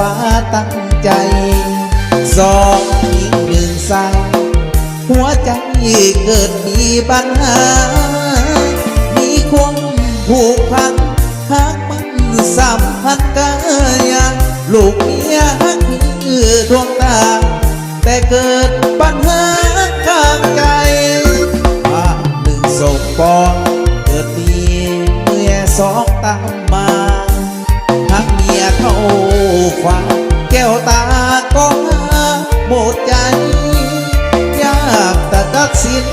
ฟ้าตั้งใจสองหญิงหนึ่งสาวหัวใจเกิดมีปัญหามีความผูกพันหากมันสัมพันธ์กันลูกเมียฮักคือดวงตาแต่เกิดปัญหาข้างใจบ้านหนึ่งสมปองเกิดมีเมียสองตามมาหักเมียเข้าขวาแก้วตาก็หมดใจยากแต่ตัดสิน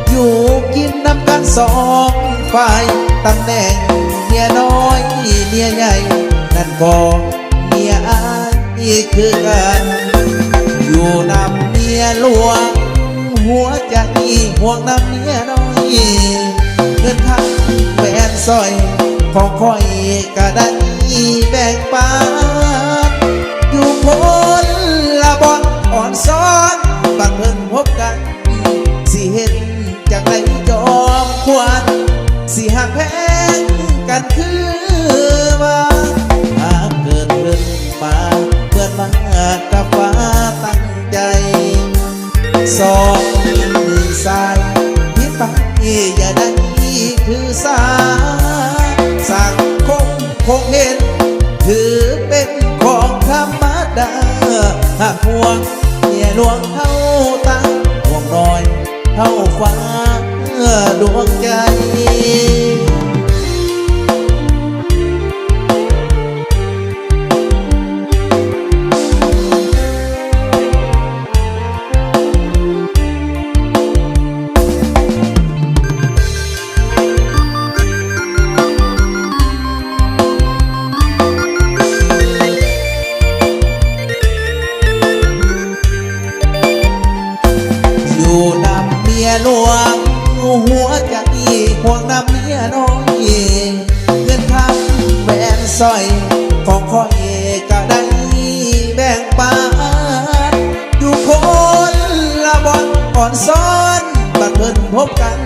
อยู่กินน้ำกันสองฝ่ายตำแหน่งเมียน้อยเมียใหญ่นั่นก็เมียอายคือกันอยู่นำเมียหลวงหัวใจห่วงนำเมียน้อยเงินทางแฟนซอยของคอยก็ได้แบ่งปันอยู่คนละบอนอ่อนซ้อนบังเพิ่งพบกันสิเห็นจากไหนจอมควรสิหักแพงกันคือว่าหากเกิดขึ้นมาเมื่อมากับฟ้าตั้งใจสองมือซ้ายพิษไปอย่าได้ถือสาสังคมคงเห็นถือเป็นของธรรมดาหากห่วงเมียหลวงเท่าตาห่วงน้อยเท่าฟ้าดวงใจหลวงหัวใจห่วงนำเมียน้อยเงินคำแหวนสร้อยของคอยก็ได้แบ่งปันอยู่คนละบอนอ่อนซ้อนบัดเพิ่นพบกัน